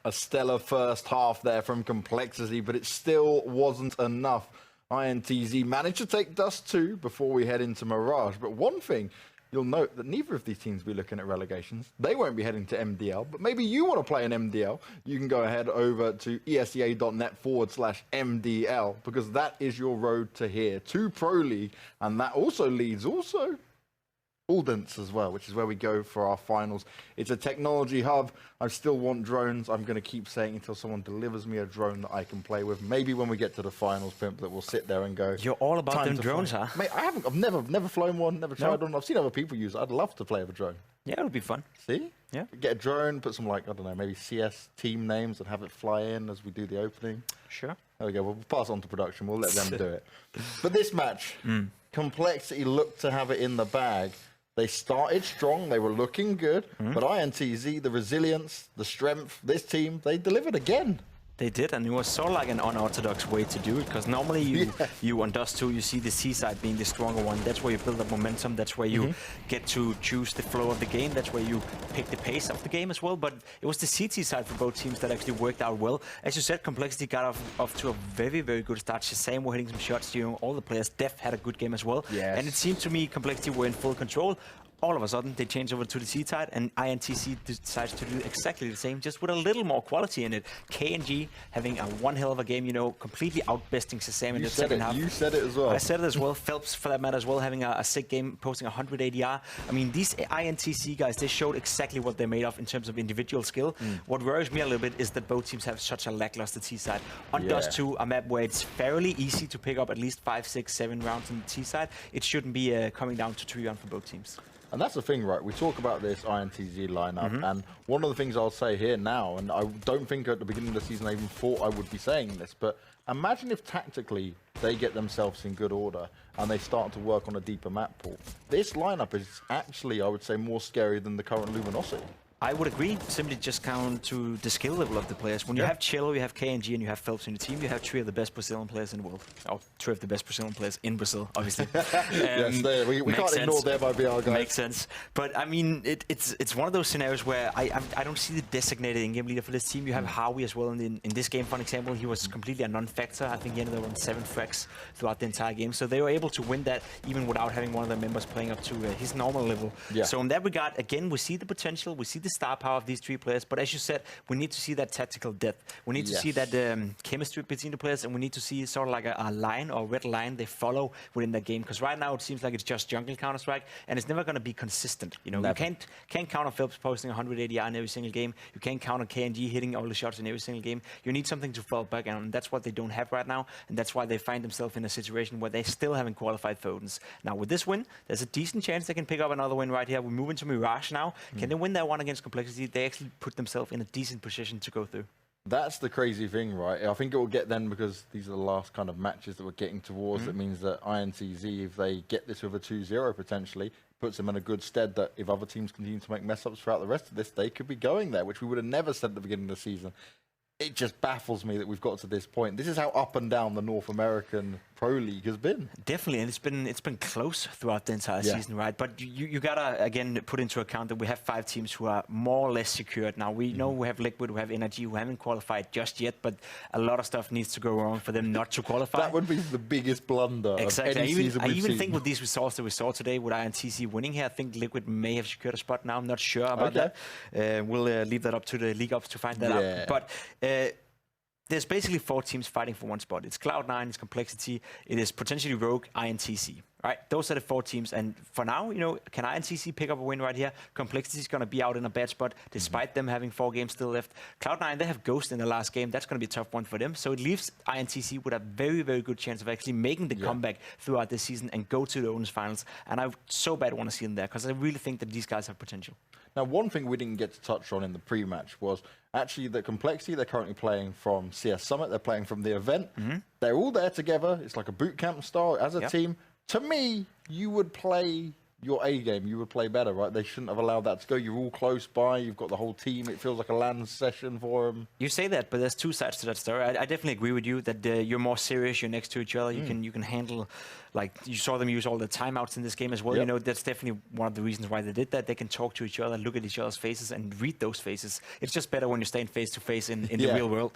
A stellar first half there from compLexity, but it still wasn't enough. INTZ managed to take Dust 2 before we head into Mirage. But one thing, you'll note that neither of these teams will be looking at relegations. They won't be heading to MDL, but maybe you want to play an MDL. You can go ahead over to esea.net/MDL because that is your road to here, to Pro League. And that also leads Odense as well, which is where we go for our finals. It's a technology hub. I still want drones. I'm going to keep saying until someone delivers me a drone that I can play with. Maybe when we get to the finals, Pimp, that we'll sit there and go. You're all about them drones, huh? Mate, I've never flown one, never tried one. I've seen other people use it. I'd love to play with a drone. Yeah, it would be fun. See? Yeah. Get a drone, put some, like, I don't know, maybe CS team names and have it fly in as we do the opening. Sure. There we go. We'll pass on to production. We'll let them do it. But this match, compLexity looked to have it in the bag. They started strong, they were looking good, but INTZ, the resilience, the strength, this team, they delivered again. They did, and it was sort of like an unorthodox way to do it, because normally you on Dust 2, you see the C side being the stronger one. That's where you build up momentum, that's where you get to choose the flow of the game, that's where you pick the pace of the game as well. But it was the CT side for both teams that actually worked out well. As you said, compLexity got off to a very, very good start. Shazam were hitting some shots during all the players. Def had a good game as well. Yes. And it seemed to me compLexity were in full control. All of a sudden, they change over to the C side, and INTZ decides to do exactly the same, just with a little more quality in it. KNG having a one hell of a game, you know, completely outbesting Shazam in the second half. You said it as well. I said it as well. Phelps, for that matter, as well, having a sick game, posting 100 ADR. I mean, these INTZ guys, they showed exactly what they're made of in terms of individual skill. What worries me a little bit is that both teams have such a lackluster T side. On Dust 2, a map where it's fairly easy to pick up at least 5, 6, 7 rounds on the T side, it shouldn't be coming down to 3-1 for both teams. And that's the thing, right? We talk about this INTZ lineup, and one of the things I'll say here now, and I don't think at the beginning of the season I even thought I would be saying this, but imagine if tactically they get themselves in good order and they start to work on a deeper map pool. This lineup is actually, I would say, more scary than the current Luminosity. I would agree, simply just down to the skill level of the players. When you have Cello, you have KNG, and you have Phelps in the team, you have 3 of the best Brazilian players in the world. Oh, 3 of the best Brazilian players in Brazil, obviously. Yes, we can't ignore there by BR, guys. Makes sense. But, I mean, it's one of those scenarios where I don't see the designated in-game leader for this team. You have Howie as well in this game, for example. He was completely a non-factor. I think he ended up on 7 frags throughout the entire game. So they were able to win that even without having one of their members playing up to his normal level. Yeah. So in that regard, again, we see the potential, we see the star power of these 3 players, but as you said, we need to see that tactical depth. We need to see that chemistry between the players, and we need to see sort of like a line or a red line they follow within that game. Because right now it seems like it's just jungle Counter-Strike, and it's never going to be consistent. You know, you can't counter Phelps posting 100 ADR in every single game. You can't counter KNG hitting all the shots in every single game. You need something to fall back on, and that's what they don't have right now, and that's why they find themselves in a situation where they still haven't qualified for Odense. Now with this win, there's a decent chance they can pick up another win right here. We move into Mirage now. Can they win that one against compLexity? They actually put themselves in a decent position to go through. That's the crazy thing, right? I think it will get then, because these are the last kind of matches that we're getting towards. It means that INTZ, if they get this with a 2-0 potentially, puts them in a good stead that if other teams continue to make mess-ups throughout the rest of this, they could be going there, which we would have never said at the beginning of the season. It just baffles me that we've got to this point. This is how up and down the North American Pro League has been. Definitely, and it's been close throughout the entire season, right? But you gotta again put into account that we have 5 teams who are more or less secured now. We know we have Liquid, we have Energy, who haven't qualified just yet, but a lot of stuff needs to go wrong for them not to qualify. That would be the biggest blunder. Exactly. Of any season we've seen. Think with these results that we saw today, with INTZ winning here, I think Liquid may have secured a spot now. I'm not sure about that. We'll leave that up to the league ops to find that out. But there's basically 4 teams fighting for one spot. It's Cloud9, it's compLexity, it is potentially Rogue, INTZ. Right? Those are the 4 teams. And for now, you know, can INTZ pick up a win right here? compLexity is going to be out in a bad spot, despite them having 4 games still left. Cloud9, they have Ghost in the last game. That's going to be a tough one for them. So it leaves INTZ with a very, very good chance of actually making the comeback throughout this season and go to the Odense finals. And I so bad want to see them there, because I really think that these guys have potential. Now, one thing we didn't get to touch on in the pre-match was actually the compLexity. They're currently playing from CS Summit. They're playing from the event. They're all there together. It's like a boot camp style as a team. To me, you would play your A game, you would play better, right? They shouldn't have allowed that to go. You're all close by. You've got the whole team. It feels like a LAN session for them. You say that, but there's two sides to that story. I definitely agree with you that you're more serious. You're next to each other. You can handle, like you saw them use all the timeouts in this game as well. Yep. You know, that's definitely one of the reasons why they did that. They can talk to each other, look at each other's faces, and read those faces. It's just better when you're staying face to face in the real world.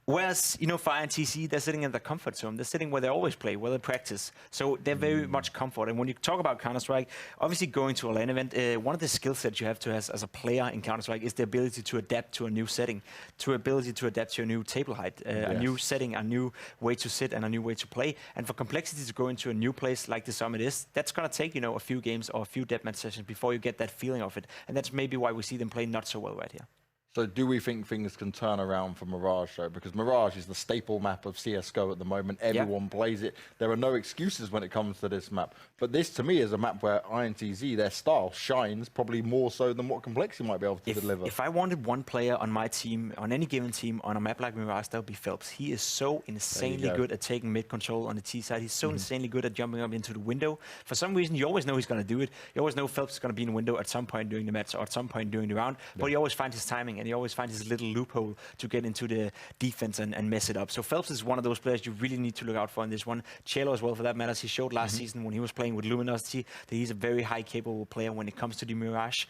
Whereas, you know, for INTZ, they're sitting in their comfort zone. They're sitting where they always play, where they practice. So they're very much comfort. And when you talk about Counter-Strike, obviously going to a LAN event, one of the skill sets you have to have as a player in Counter-Strike is the ability to adapt to a new setting, to ability to adapt to a new table height, a new setting, a new way to sit, and a new way to play. And for compLexity to go into a new place like the Summit is, that's going to take, you know, a few games or a few deathmatch sessions before you get that feeling of it. And that's maybe why we see them play not so well right here. So do we think things can turn around for Mirage, though? Because Mirage is the staple map of CSGO at the moment. Everyone plays it. There are no excuses when it comes to this map. But this, to me, is a map where INTZ, their style, shines probably more so than what compLexity might be able to deliver. If I wanted one player on my team, on any given team, on a map like Mirage, that would be Phelps. He is so insanely good at taking mid control on the T side. He's so insanely good at jumping up into the window. For some reason, you always know he's going to do it. You always know Phelps is going to be in the window at some point during the match or at some point during the round. But he always finds his timing and he always finds his little loophole to get into the defense and mess it up. So Phelps is one of those players you really need to look out for in this one. Chelo as well, for that matter. He showed last season when he was playing with Luminosity that he's a very high capable player when it comes to the Mirage.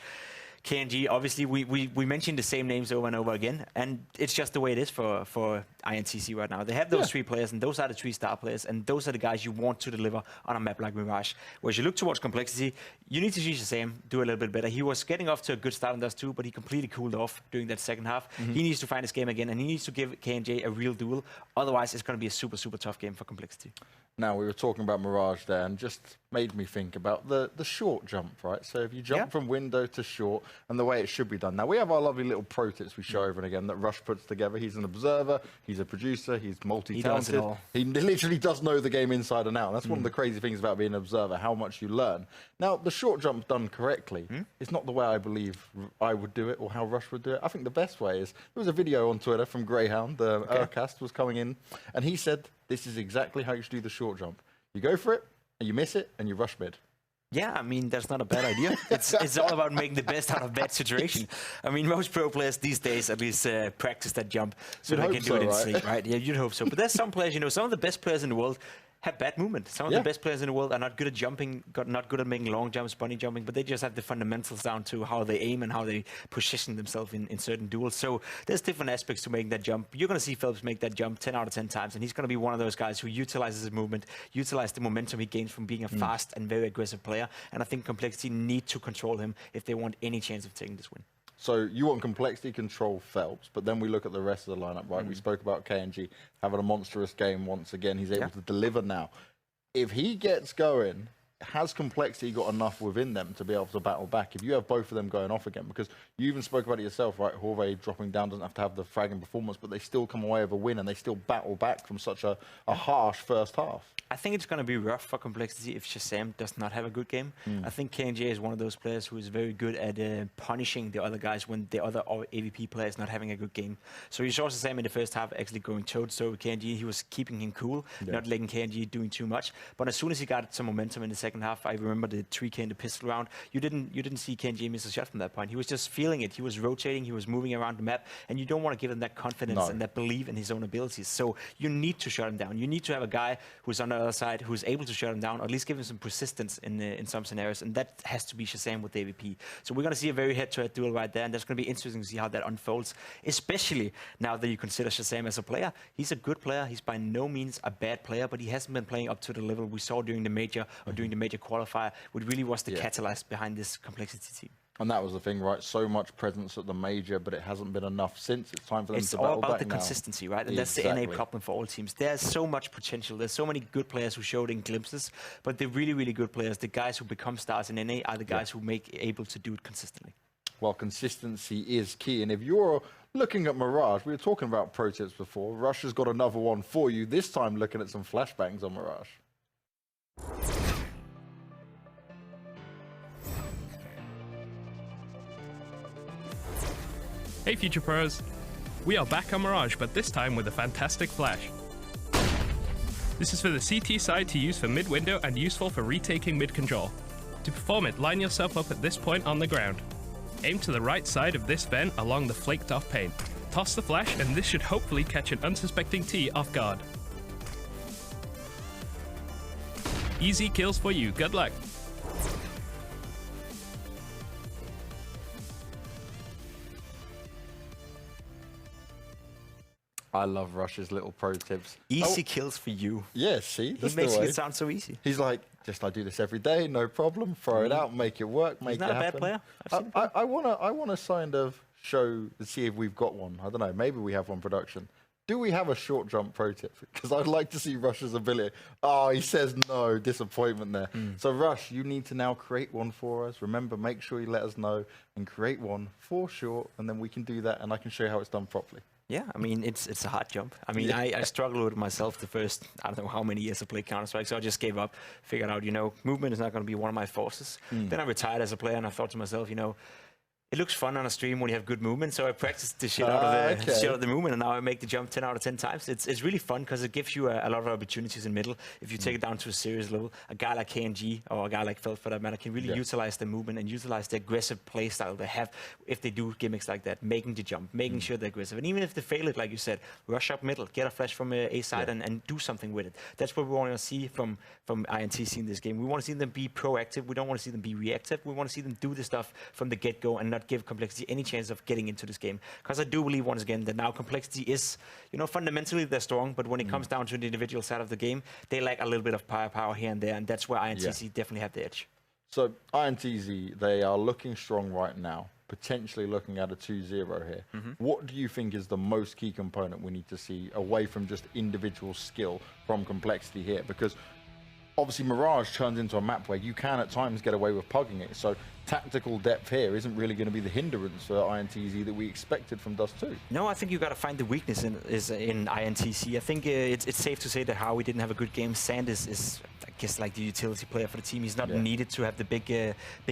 KNG, obviously, we mentioned the same names over and over again, and it's just the way it is for INTZ right now. They have those three players, and those are the three star players, and those are the guys you want to deliver on a map like Mirage. Whereas you look towards compLexity, you need to see Shazam do a little bit better. He was getting off to a good start in Dust 2, but he completely cooled off during that second half. He needs to find his game again, and he needs to give KNJ a real duel. Otherwise, it's going to be a super, super tough game for compLexity. Now, we were talking about Mirage there, and just made me think about the short jump, right? So if you jump from window to short, and the way it should be done. Now, we have our lovely little pro tips we show over and again that Rush puts together. He's an observer, he's a producer, he's multi-talented. He literally does know the game inside and out. And that's one of the crazy things about being an observer, how much you learn. Now, the short jump done correctly, it's not the way I believe I would do it or how Rush would do it. I think the best way is, there was a video on Twitter from Greyhound, the Urcast was coming in, and he said, this is exactly how you should do the short jump. You go for it, and you miss it, and you rush mid. Yeah, I mean, that's not a bad idea. It's all about making the best out of bad situation. I mean, most pro players these days at least practice that jump so they can do it in sleep, right? Yeah, you'd hope so. But there's some players, you know, some of the best players in the world have bad movement. Some of the best players in the world are not good at jumping, not good at making long jumps, bunny jumping, but they just have the fundamentals down to how they aim and how they position themselves in certain duels. So there's different aspects to making that jump. You're going to see Phelps make that jump 10 out of 10 times, and he's going to be one of those guys who utilizes his movement, utilizes the momentum he gains from being a fast and very aggressive player. And I think compLexity need to control him if they want any chance of taking this win. So you want compLexity control Phelps, but then we look at the rest of the lineup, right? We spoke about KNG having a monstrous game once again. He's able to deliver now. If he gets going, has compLexity got enough within them to be able to battle back? If you have both of them going off again, because you even spoke about it yourself, right? Jorve dropping down doesn't have to have the fragging performance, but they still come away with a win and they still battle back from such a harsh first half. I think it's going to be rough for compLexity if Shazam does not have a good game. I think KNJ is one of those players who is very good at punishing the other guys when the other AVP player is not having a good game. So you saw Shazam in the first half actually going toe-to-toe with KNJ. He was keeping him cool, not letting KNJ doing too much. But as soon as he got some momentum in the second half, I remember the 3K in the pistol round, you didn't see KNJ miss a shot from that point. He was just feeling it. He was rotating, he was moving around the map, and you don't want to give him that confidence and that belief in his own abilities. So you need to shut him down. You need to have a guy who's on the other side who's able to shut him down, or at least give him some persistence in some scenarios, and that has to be Shazam with the AVP. So we're going to see a very head-to-head duel right there, and that's going to be interesting to see how that unfolds, especially now that you consider Shazam as a player. He's a good player. He's by no means a bad player, but he hasn't been playing up to the level we saw during the major or during the major qualifier, which really was the catalyst behind this compLexity team. And that was the thing, right? So much presence at the major, but it hasn't been enough since. It's time for them to battle back now. It's all about the consistency, right? And that's the NA problem for all teams. There's so much potential. There's so many good players who showed in glimpses, but the really, really good players, the guys who become stars in NA, are the guys who make able to do it consistently. Well, consistency is key. And if you're looking at Mirage, we were talking about pro tips before. Rush has got another one for you, this time looking at some flashbangs on Mirage. Hey Future Pros, we are back on Mirage, but this time with a fantastic flash. This is for the CT side to use for mid-window and useful for retaking mid-control. To perform it, line yourself up at this point on the ground. Aim to the right side of this vent along the flaked off paint. Toss the flash and this should hopefully catch an unsuspecting T off guard. Easy kills for you, good luck. I love Rush's little pro tips. Easy kills for you. Yeah, see? He makes it sound so easy. He's like, I do this every day, no problem. Throw it out, make it work, make it happen. He's not a bad player. I want to kind of see if we've got one. I don't know, maybe we have one production. Do we have a short jump pro tip? Because I'd like to see Rush's ability. Oh, he says no, disappointment there. So Rush, you need to now create one for us. Remember, make sure you let us know and create one for short, and then we can do that and I can show you how it's done properly. Yeah, I mean, it's a hard jump. I mean, I struggled with it myself the first, I don't know how many years I played Counter-Strike, so I just gave up, figured out, movement is not going to be one of my forces. Then I retired as a player, and I thought to myself, it looks fun on a stream when you have good movement, so I practiced the shit out of the movement, and now I make the jump 10 out of 10 times. It's really fun because it gives you a lot of opportunities in middle. If you take it down to a serious level, a guy like KNG or a guy like Felt, for that matter, can really utilize the movement and utilize the aggressive play style they have if they do gimmicks like that, making the jump, making sure they're aggressive. And even if they fail it, like you said, rush up middle, get a flash from A side and do something with it. That's what we want to see from INTZ in this game. We want to see them be proactive. We don't want to see them be reactive. We want to see them do the stuff from the get-go and not give compLexity any chance of getting into this game. Because I do believe, once again, that now compLexity is, fundamentally they're strong, but when it comes down to the individual side of the game, they lack a little bit of firepower here and there, and that's where INTZ definitely have the edge. So INTZ, they are looking strong right now, potentially looking at a 2-0 here. What do you think is the most key component we need to see away from just individual skill from compLexity here? Because obviously Mirage turns into a map where you can at times get away with pugging it. So tactical depth here isn't really going to be the hindrance for INTZ that we expected from Dust 2. No, I think you got to find the weakness in INTZ. I think it's safe to say that Howie didn't have a good game. Sand is I guess, like the utility player for the team. He's not needed to have the big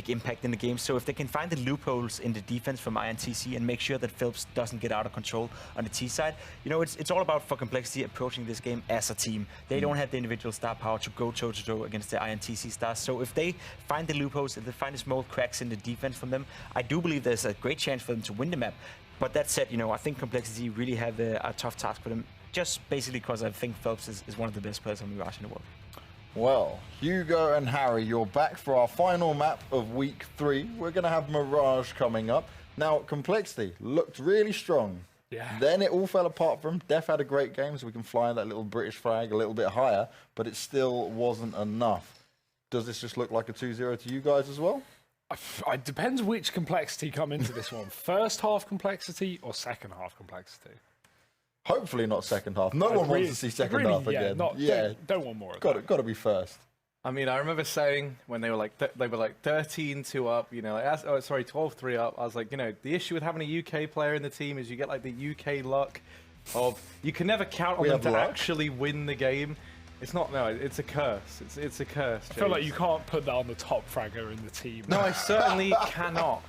impact in the game. So if they can find the loopholes in the defense from INTZ and make sure that Phelps doesn't get out of control on the T side, it's all about for compLexity approaching this game as a team. They don't have the individual star power to go toe-to-toe against the INTZ stars. So if they find the loopholes, if they find the small cracks in the defense from them, I do believe there's a great chance for them to win the map. But that said, I think compLexity really have a tough task for them, just basically because I think Phelps is one of the best players on Mirage in the world. Well, Hugo and Harry, you're back for our final map of week 3. We're going to have Mirage coming up. Now, compLexity looked really strong. Yeah. Then it all fell apart for him. Def had a great game, so we can fly that little British flag a little bit higher, but it still wasn't enough. Does this just look like a 2-0 to you guys as well? It depends which compLexity come into this one. First half compLexity or second half compLexity? Hopefully not second half. No one wants to see second half again. Don't want more of that. Got to be first. I mean, I remember saying when they were like 13-2 up, 12-3 up. I was like, the issue with having a UK player in the team is you get like the UK luck of you can never count on them to actually win the game. It's not, no, it's a curse. It's a curse. I feel like you can't put that on the top fragger in the team. No, I certainly cannot.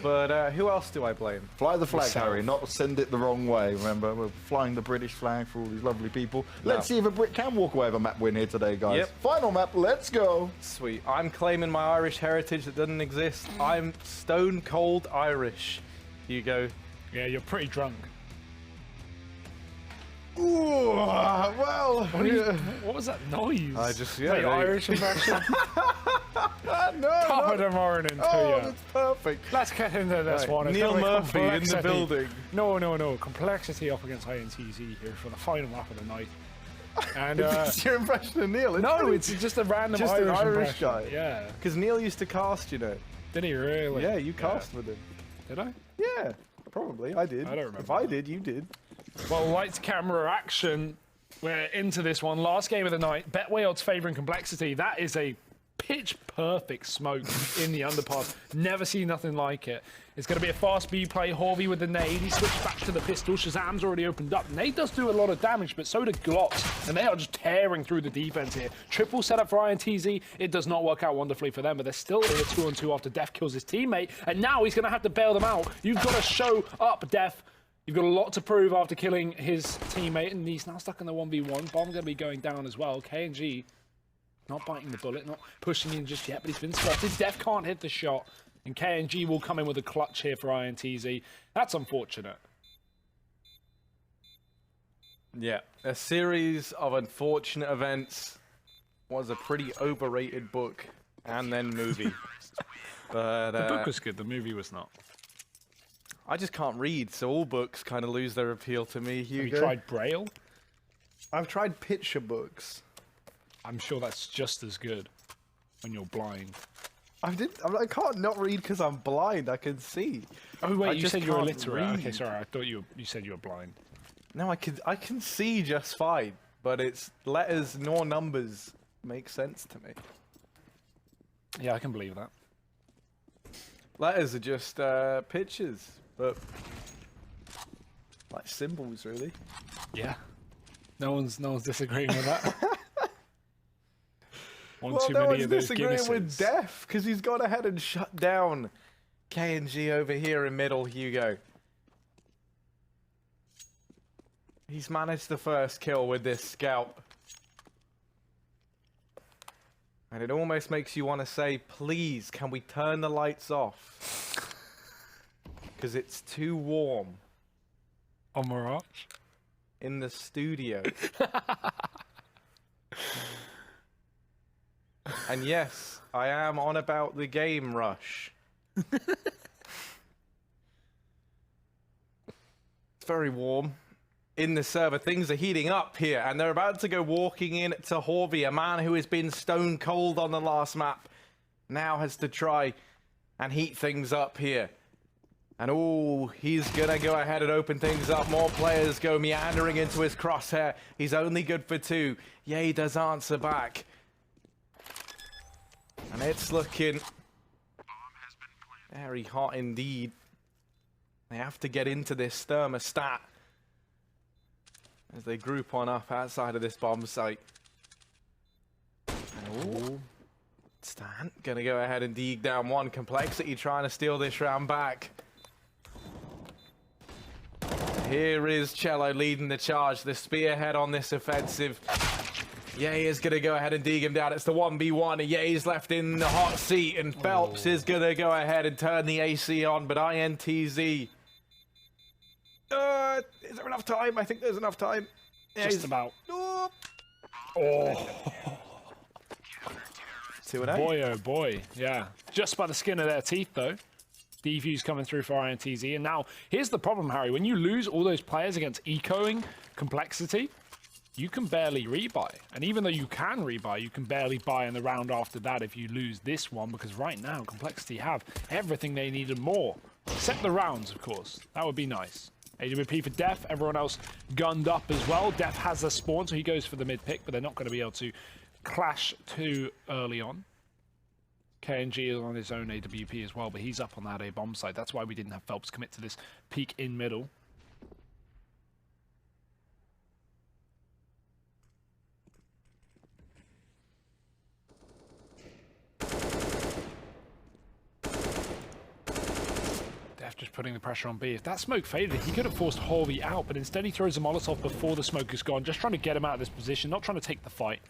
But who else do I blame? Fly the flag, Harry, not send it the wrong way. Remember, we're flying the British flag for all these lovely people. Let's see if a Brit can walk away with a map win here today, guys. Yep. Final map, let's go. Sweet. I'm claiming my Irish heritage that doesn't exist. I'm stone cold Irish. Hugo. Yeah, you're pretty drunk. Ooh, well. What was that noise? I just, Irish impression. Top of the morning to you. That's perfect. Let's get into this one. It's Neil Murphy in the building. No. compLexity up against INTZ here for the final map of the night. And it's your impression of Neil. It's just a random Irish guy. Yeah. Because Neil used to cast, Did he really? Yeah, you cast with him. Did I? Yeah, probably. I did. I don't remember. If I did, you did. Well, lights, camera, action. We're into this one. Last game of the night. Betway odds favouring compLexity. That is a pitch-perfect smoke in the underpass. Never seen nothing like it. It's going to be a fast B play. Horvey with the nade. He switched back to the pistol. Shazam's already opened up. Nade does do a lot of damage, but so do Glocks. And they are just tearing through the defense here. Triple setup for INTZ. It does not work out wonderfully for them, but they're still in a 2-on-2 after Def kills his teammate. And now he's going to have to bail them out. You've got to show up, Def. You've got a lot to prove after killing his teammate, and he's now stuck in the 1v1. Bomb going to be going down as well. KNG not biting the bullet, not pushing in just yet, but he's been spotted. Def can't hit the shot, and KNG will come in with a clutch here for INTZ. That's unfortunate. Yeah, a series of unfortunate events. Was a pretty overrated book and then movie. But The book was good, the movie was not. I just can't read, so all books kind of lose their appeal to me, Hugo. Have you tried Braille? I've tried picture books. I'm sure that's just as good when you're blind. I can't not read because I'm blind. I can see. Oh wait, I you just said you were can't illiterate. read. Okay, sorry, I thought you said you were blind. No, I can see just fine, but it's letters nor numbers make sense to me. Yeah, I can believe that. Letters are just pictures, but like symbols, really. Yeah. No one's disagreeing with that. One Well, too no many one's of those disagreeing with Guinnesses. Def because he's gone ahead and shut down KNG over here in middle, Hugo. He's managed the first kill with this scout. And it almost makes you want to say, please, can we turn the lights off? Because it's too warm On Mirage? in the studio. And yes, I am on about the game Rush. It's very warm in the server. Things are heating up here, and they're about to go walking in to Horvey, a man who has been stone cold on the last map. Now has to try and heat things up here. And oh, he's gonna go ahead and open things up. More players go meandering into his crosshair. He's only good for 2. Ye does answer back. And it's looking very hot indeed. They have to get into this thermostat as they group on up outside of this bomb site. Oh, Stan gonna go ahead and dig down one. compLexity trying to steal this round back. Here is Cello leading the charge, the spearhead on this offensive. Ye is going to go ahead and dig him down. It's the 1v1. Ye's left in the hot seat, and Phelps is going to go ahead and turn the AC on, but INTZ... is there enough time? I think there's enough time. Just about. Oh. Oh, 2-8. boy, oh boy. Yeah. Just by the skin of their teeth, though. Defuse coming through for INTZ. And now, here's the problem, Harry. When you lose all those players against ecoing compLexity, you can barely rebuy. And even though you can rebuy, you can barely buy in the round after that if you lose this one, because right now, compLexity have everything they need and more. Except the rounds, of course. That would be nice. AWP for Def, everyone else gunned up as well. Def has a spawn, so he goes for the mid pick, but they're not going to be able to clash too early on. KNG is on his own AWP as well, but he's up on that A bomb site. That's why we didn't have Phelps commit to this peek in middle. Def just putting the pressure on B. If that smoke faded, he could have forced Horvey out, but instead he throws a Molotov before the smoke is gone, just trying to get him out of this position, not trying to take the fight.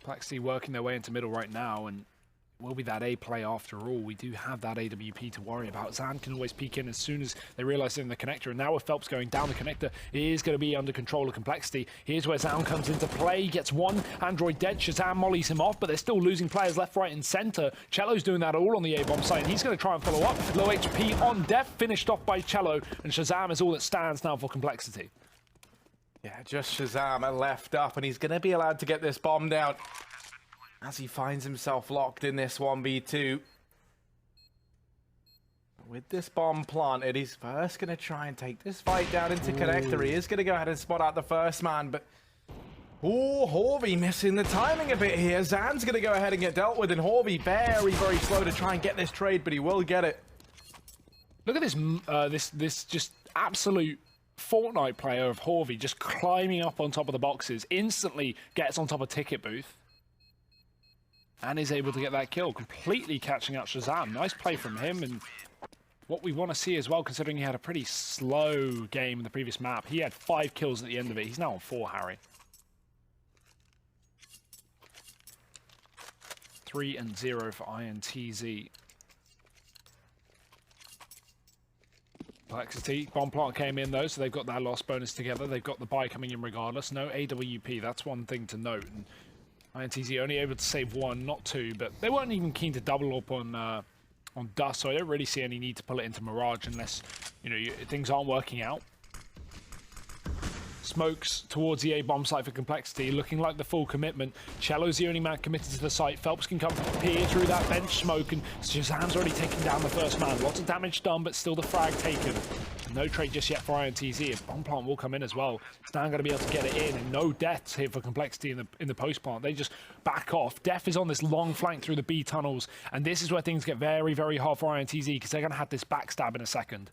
compLexity working their way into middle right now, and it will be that A play after all. We do have that AWP to worry about. Zan can always peek in as soon as they realize they're in the connector, and now with Phelps going down the connector, it is going to be under control of compLexity. Here's where Zan comes into play, gets one Android dead. Shazam mollies him off, but they're still losing players left, right, and center. Cello's doing that all on the A-bomb site, and he's going to try and follow up. Low HP on Def, finished off by Cello, and Shazam is all that stands now for compLexity. Yeah, just Shazam left up, and he's going to be allowed to get this bomb down as he finds himself locked in this 1v2. With this bomb planted, he's first going to try and take this fight down into connector. He is going to go ahead and spot out the first man, but... oh, Horvey missing the timing a bit here. Zan's going to go ahead and get dealt with, and Horvey very, very slow to try and get this trade, but he will get it. Look at this, this just absolute Fortnite player of Horvey just climbing up on top of the boxes, instantly gets on top of Ticket Booth, and is able to get that kill, completely catching out Shazam. Nice play from him, and what we want to see as well, considering he had a pretty slow game in the previous map. He had 5 kills at the end of it. He's now on 4, Harry. 3-0 for INTZ. compLexity. Bomb plant came in though, so they've got that loss bonus together. They've got the buy coming in regardless. No AWP, that's one thing to note. And INTZ only able to save 1, not 2, but they weren't even keen to double up on Dust, so I don't really see any need to pull it into Mirage unless, you know, things aren't working out. Smokes towards the A bomb site for compLexity, looking like the full commitment. Cello's the only man committed to the site. Phelps can come peer through that bench smoke, and Shazam's already taken down the first man. Lots of damage done, but still the frag taken. No trade just yet for INTZ. Bomb plant will come in as well. Stan going to be able to get it in, and no deaths here for compLexity in the post plant. They just back off. Def is on this long flank through the B tunnels, and this is where things get very, very hard for INTZ because they're going to have this backstab in a second.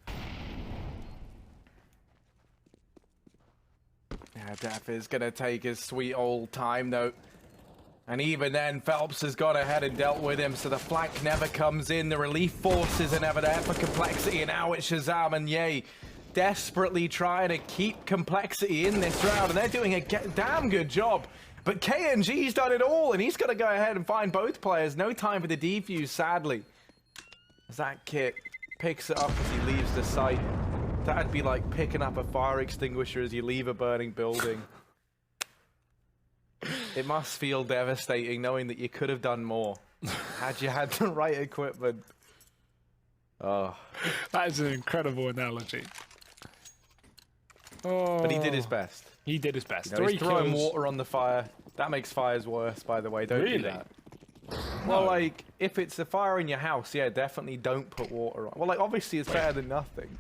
Yeah, Def is going to take his sweet old time, though. And even then, Phelps has gone ahead and dealt with him, so the flank never comes in. The relief forces are never there for compLexity, and now it's Shazam and Ye desperately trying to keep compLexity in this round, and they're doing a damn good job. But KNG's done it all, and he's got to go ahead and find both players. No time for the defuse, sadly. As that kit picks it up as he leaves the site. That'd be like picking up a fire extinguisher as you leave a burning building. It must feel devastating knowing that you could have done more had you had the right equipment. Oh. That is an incredible analogy. Oh. But he did his best. He did his best. You know, 3 he's throwing kills. water on the fire. That makes fires worse, by the way. Don't Really? do that. Well, like, if it's a fire in your house, yeah, definitely don't put water on. Well, like, obviously it's better than nothing.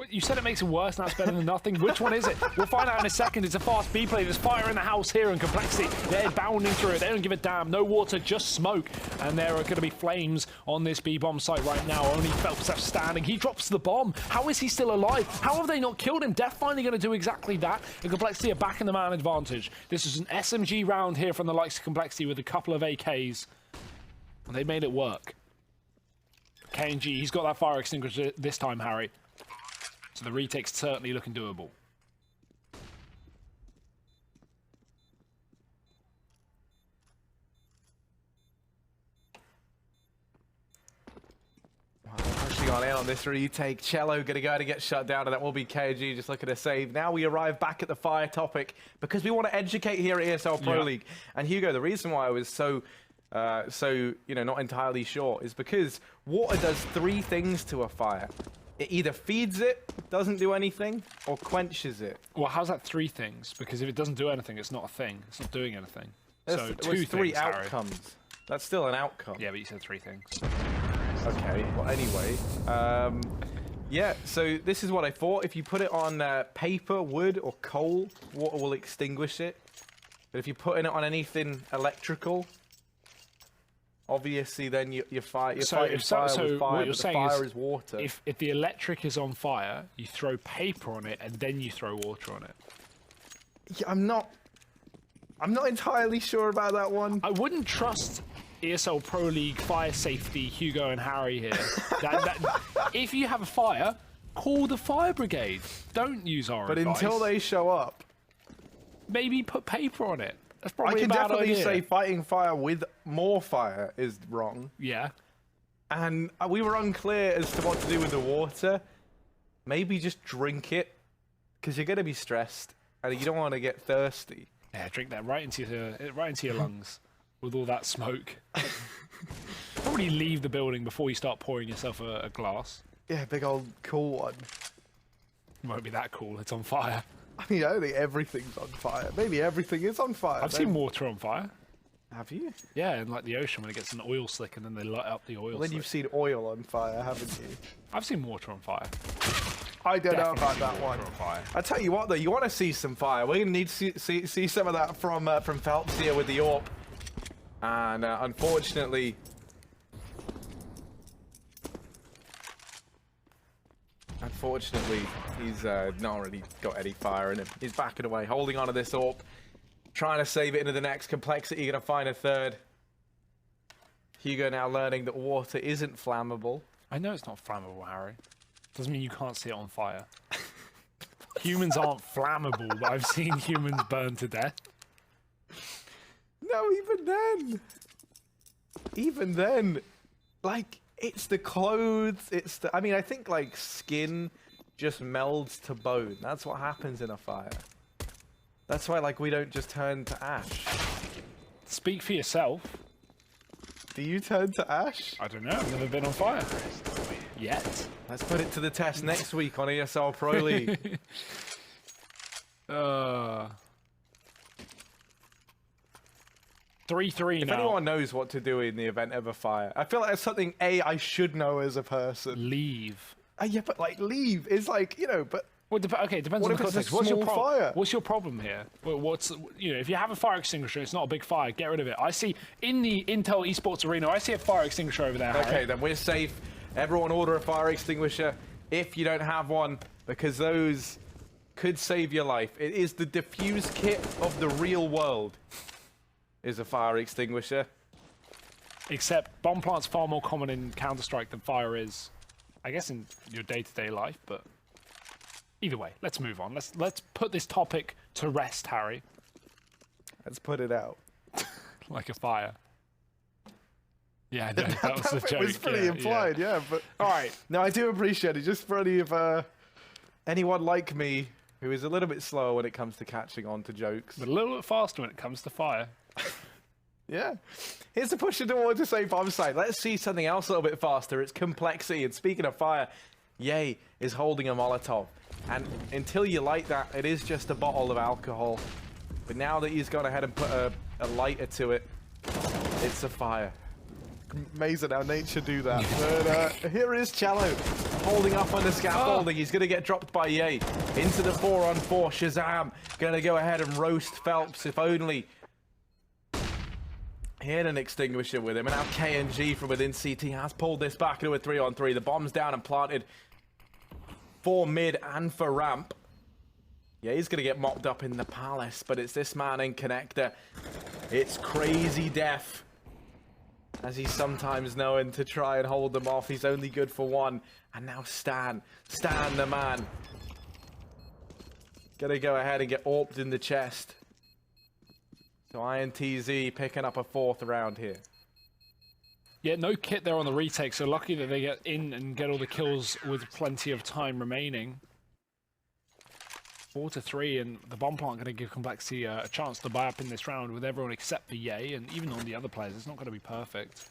You said it makes it worse, now it's better than nothing. Which one is it? We'll find out in a second. It's a fast B play. There's fire in the house here, and compLexity, they're bounding through it. They don't give a damn. No water, just smoke. And there are going to be flames on this B bomb site right now. Only Phelps left standing. He drops the bomb. How is he still alive? How have they not killed him? Def finally going to do exactly that. And compLexity are back in the man advantage. This is an SMG round here from the likes of compLexity with a couple of AKs. And they made it work. KNG, he's got that fire extinguisher this time, Harry. So the retake's certainly looking doable. Pushing on in on this retake. Cello going to go to get shut down, and that will be KG just looking to save. Now we arrive back at the fire topic because we want to educate here at ESL Pro League. And Hugo, the reason why I was so you know, not entirely sure is because water does 3 things to a fire. It either feeds it, doesn't do anything, or quenches it. Well, how's that 3 things? Because if it doesn't do anything, it's not a thing. It's not doing anything. So It 2 was 3 things, Harry. outcomes. That's still an outcome. Yeah, but you said 3 things. Okay, well, anyway. Yeah, so this is what I thought. If you put it on paper, wood, or coal, water will extinguish it. But if you put it on anything electrical, obviously then you're fighting fire with fire, what you're but saying the fire is water. If the electric is on fire, you throw paper on it, and then you throw water on it. Yeah, I'm not entirely sure about that one. I wouldn't trust ESL Pro League fire safety Hugo and Harry here. If you have a fire, call the fire brigade. Don't use our But advice. until they show up, maybe put paper on it. That's I probably can a bad definitely idea. say fighting fire with more fire is wrong. Yeah. And we were unclear as to what to do with the water. Maybe just drink it, because you're going to be stressed, and you don't want to get thirsty. Yeah, drink that right into your lungs with all that smoke. Probably leave the building before you start pouring yourself a glass. Yeah, big old cool one. It won't be that cool. It's on fire. I mean, I don't think everything's on fire. Maybe everything is on fire. I've seen water on fire. Have you? Yeah, in like the ocean when it gets an oil slick and then they light up the oil Well, then slick. you've seen oil on fire, haven't you? I've seen water on fire. I don't know about Definitely that seen one. water on fire. I tell you what, though, you want to see some fire. We're going to need to see some of that from Phelps here with the AWP. And unfortunately... he's not really got any fire in him. He's backing away, holding on to this AWP. Trying to save it into the next compLexity, going to find a third. Hugo now learning that water isn't flammable. I know it's not flammable, Harry. Doesn't mean you can't see it on fire. Humans aren't flammable, but I've seen humans burn to death. No, even then, like, it's the clothes, it's the, I mean, I think, like, skin just melds to bone. That's what happens in a fire. That's why, like, we don't just turn to ash. Speak for yourself. Do you turn to ash? I don't know, I've never been on fire. Yet. Let's put it to the test next week on ESL Pro League. 3-3 If now. anyone knows what to do in the event of a fire, I feel like it's something I should know as a person. Leave. Yeah, but like leave is like, you know, but Well, okay, it depends what on the if it's a context. small fire? What's your problem here? What's, you know, if you have a fire extinguisher, it's not a big fire. Get rid of it. I see in the Intel Esports Arena, I see a fire extinguisher over there. okay, Harry. then we're safe. Everyone order a fire extinguisher if you don't have one, because those could save your life. It is the diffuse kit of the real world. Is a fire extinguisher. Except bomb plant's far more common in Counter-Strike than fire is, I guess, in your day-to-day life. But either way, let's move on. Let's put this topic to rest, Harry. Let's put it out. Like a fire. Yeah, no, that was a joke. It was pretty implied, yeah. But all right. No, I do appreciate it. Just for any of anyone like me who is a little bit slower when it comes to catching on to jokes. But a little bit faster when it comes to fire. Yeah. Here's the push to say bomb site. Let's see something else a little bit faster. It's compLexity. And speaking of fire, Ye is holding a Molotov. And until you light that, it is just a bottle of alcohol. But now that he's gone ahead and put a lighter to it, it's a fire. Amazing how nature do that. But here is Cello holding up on the scaffolding. He's going to get dropped by Ye into the 4-on-4. Shazam going to go ahead and roast Phelps, if only he had an extinguisher with him. And now KNG from within CT has pulled this back into a 3-on-3. The bomb's down and planted for mid and for ramp. Yeah, he's going to get mopped up in the palace, but it's this man in connector. It's Crazy Def, as he's sometimes known, to try and hold them off. He's only good for one. And now Stan the man, gonna go ahead and get AWP'd in the chest. So INTZ picking up a 4th round here. Yeah, no kit there on the retake, so lucky that they get in and get all the kills with plenty of time remaining. 4-3, and the bomb plant going to give compLexity a chance to buy up in this round with everyone except for Ye, and even on the other players, it's not going to be perfect.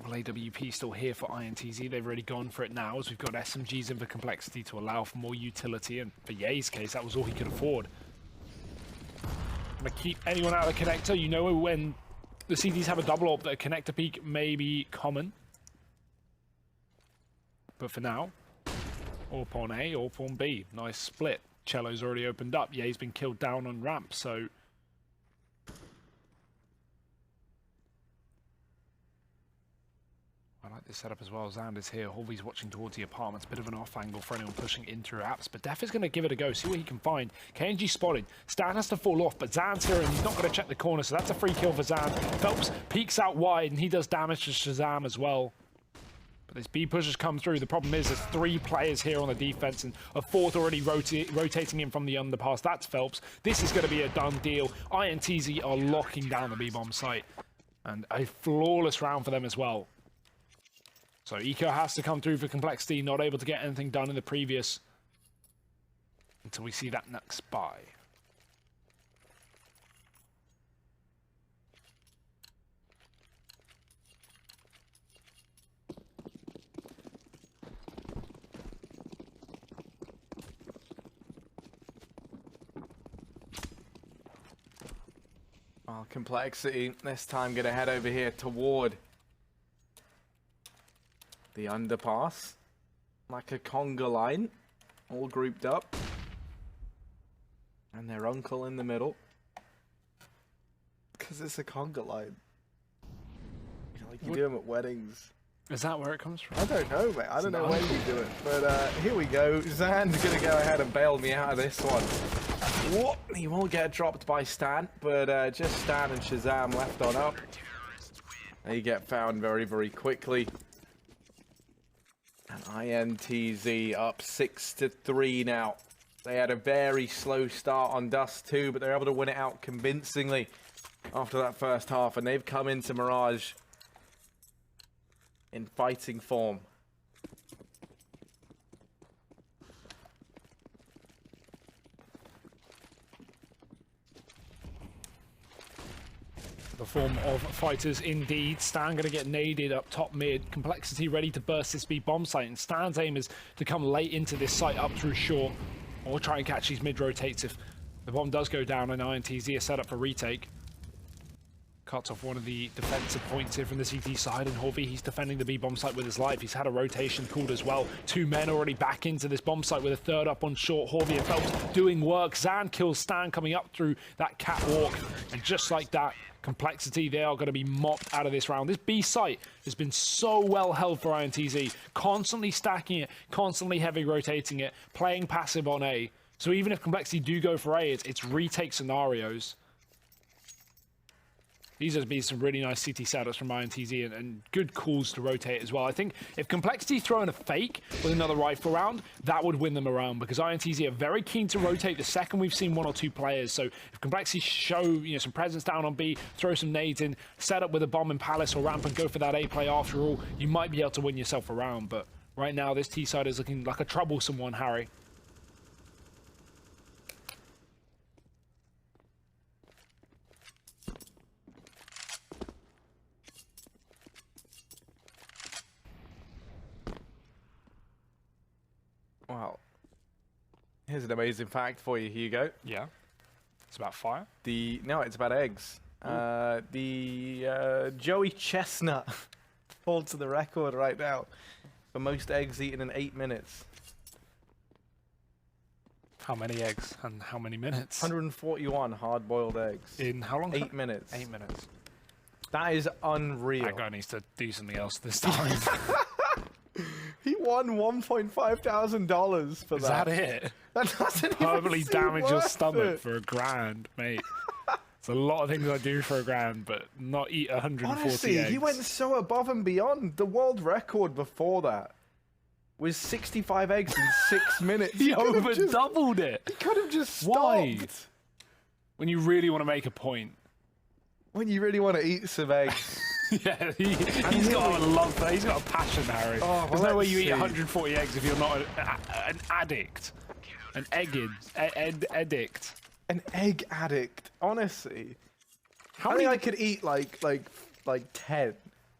AWP still here for INTZ. They've already gone for it now, as we've got SMGs in for compLexity to allow for more utility, and for Ye's case, that was all he could afford. I'm going to keep anyone out of the connector. You know, when the CDs have a double AWP, that a connector peek may be common. But for now, AWP on A, AWP on B. Nice split. Cello's already opened up. Ye's been killed down on ramp, so I like this setup as well. Zand is here. Holvy's watching towards the apartments. Bit of an off angle for anyone pushing in through apps. But Def is going to give it a go. See what he can find. KNG spotted. Stan has to fall off. But Zand's here and he's not going to check the corner. So that's a free kill for Zand. Phelps peeks out wide and he does damage to Shazam as well. But this B push has come through. The problem is there's 3 players here on the defense and a 4th already rotating in from the underpass. That's Phelps. This is going to be a done deal. INTZ are locking down the B-bomb site. And a flawless round for them as well. So Eco has to come through for compLexity, not able to get anything done in the previous until we see that next buy. Well, compLexity this time gonna head over here toward the underpass, like a conga line, all grouped up, and their uncle in the middle, because it's a conga line. You know, like you do them at weddings. Is that where it comes from? I don't know, mate. I don't know when you do it. But here we go. Zan's going to go ahead and bail me out of this one. What? He won't get dropped by Stan, but just Stan and Shazam left on up. They get found very, very quickly. And INTZ up 6-3 now. They had a very slow start on Dust 2, but they're able to win it out convincingly after that first half. And they've come into Mirage in fighting form. The form of fighters indeed. Stan going to get naded up top mid. compLexity ready to burst this B bomb site, and Stan's aim is to come late into this site up through short, or try and catch these mid rotates if the bomb does go down and INTZ is set up for retake. Cuts off one of the defensive points here from the CT side, and Horvey, he's defending the B bomb site with his life. He's had a rotation called as well. 2 men already back into this bomb site with a third up on short. Horvey and Phelps doing work. Zan kills Stan coming up through that catwalk, and just like that, compLexity, they are going to be mopped out of this round. This B site has been so well held for INTZ, constantly stacking it, constantly heavy rotating it, playing passive on A. So even if compLexity do go for A, it's retake scenarios. These have been some really nice CT setups from INTZ and good calls to rotate as well. I think if compLexity throw in a fake with another rifle round, that would win them around, because INTZ are very keen to rotate the second we've seen 1 or 2 players. So if compLexity show some presence down on B, throw some nades in, set up with a bomb in Palace or ramp and go for that A play after all, you might be able to win yourself a round. But right now, this T side is looking like a troublesome one, Harry. Well, here's an amazing fact for you, Hugo. Yeah. It's about fire. No, it's about eggs. Joey Chestnut holds the record right now for most eggs eaten in 8 minutes. How many eggs and how many minutes? 141 hard-boiled eggs. In how long? 8 minutes. 8 minutes. That is unreal. That guy needs to do something else this time. He won $1,500 for that. Is that it? That doesn't Permanently even damage your worth stomach it. for $1,000, mate. It's a lot of things I do for $1,000, but not eat 140 Honestly, eggs. he went so above and beyond. The world record before that was 65 eggs in 6 minutes. He could have over just- doubled it. He could have just stopped. Why? When you really want to make a point. When you really want to eat some eggs. Yeah, he's got a love for it. He's got a passion, Harry. Oh, There's no way you let's eat see. 140 eggs if you're not an addict. An addict. An egg addict. Honestly. How I many? think I could eat like 10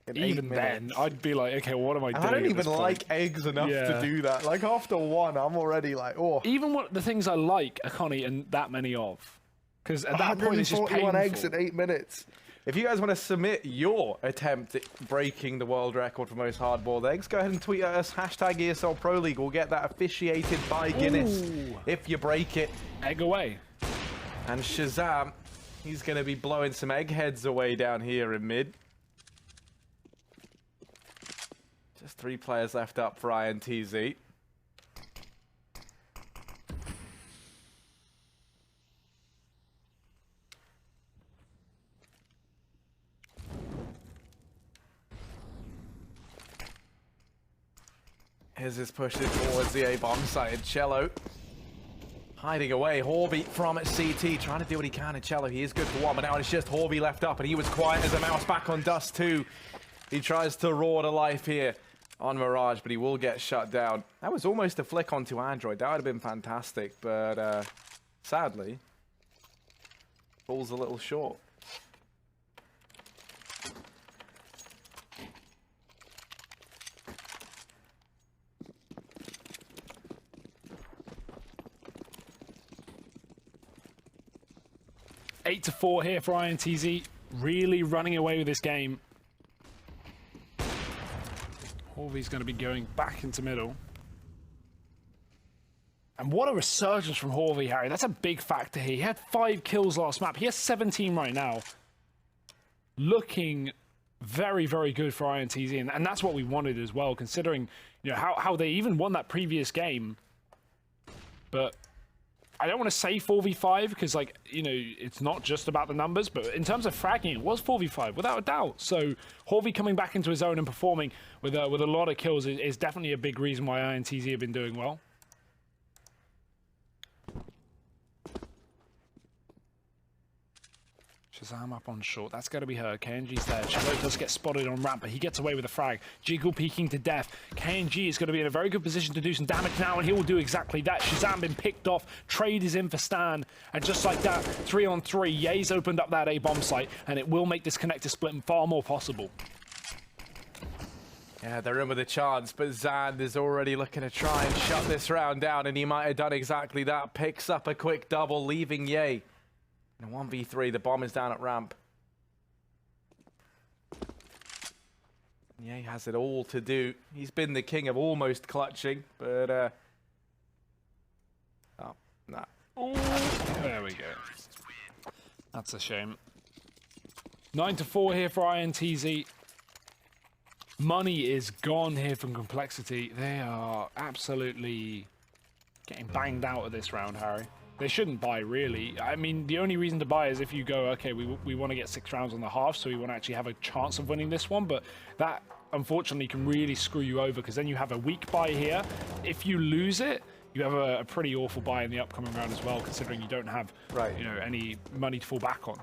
in 8 Even then, minutes. I'd be like, okay, what am I doing? I don't at even this point? like eggs enough Yeah. to do that. Like after one, I'm already like, oh. Even what the things I like, I can't eat that many of. Because at that point, it's just 141 painful. eggs in 8 minutes. If you guys want to submit your attempt at breaking the world record for most hard-boiled eggs, go ahead and tweet at us, hashtag ESL Pro League. We'll get that officiated by Guinness Ooh. if you break it. Egg away. And Shazam, he's going to be blowing some eggheads away down here in mid. Just 3 players left up for INTZ. Here's his push towards the A-bomb side. Cello hiding away. Horby from CT trying to do what he can. And Cello, he is good for one, but now it's just Horby left up, and he was quiet as a mouse back on Dust 2. He tries to roar to life here on Mirage, but he will get shut down. That was almost a flick onto Android. That would have been fantastic, but sadly, falls a little short. Eight to 4 here for INTZ. Really running away with this game. Horvey's going to be going back into middle. And what a resurgence from Horvey, Harry. That's a big factor here. He had 5 kills last map. He has 17 right now. Looking very, very good for INTZ, and that's what we wanted as well, considering how they even won that previous game. But I don't want to say 4v5 because, it's not just about the numbers, but in terms of fragging, it was 4v5 without a doubt. So Horvey coming back into his own and performing with a lot of kills is definitely a big reason why INTZ have been doing well. Shazam up on short. That's going to be her. KNG's there. Shadow does get spotted on ramp, but he gets away with a frag. Jiggle peeking to death. KNG is going to be in a very good position to do some damage now, and he will do exactly that. Shazam been picked off. Trade is in for Stan. And just like that, 3-on-3, Ye's opened up that A-bomb site, and it will make this connector split far more possible. Yeah, they're in with a chance, but Zand is already looking to try and shut this round down, and he might have done exactly that. Picks up a quick double, leaving Ye. In a 1v3, the bomb is down at ramp. Ye has it all to do. He's been the king of almost clutching, but oh, nah. Ooh, there we go. That's a shame. 9-4 here for INTZ. Money is gone here from compLexity. They are absolutely getting banged out of this round, Harry. They shouldn't buy, really. I mean, the only reason to buy is if you go, okay, we want to get 6 rounds on the half, so we want to actually have a chance of winning this one, but that, unfortunately, can really screw you over, because then you have a weak buy here. If you lose it, you have a pretty awful buy in the upcoming round as well, considering you don't have, any money to fall back on.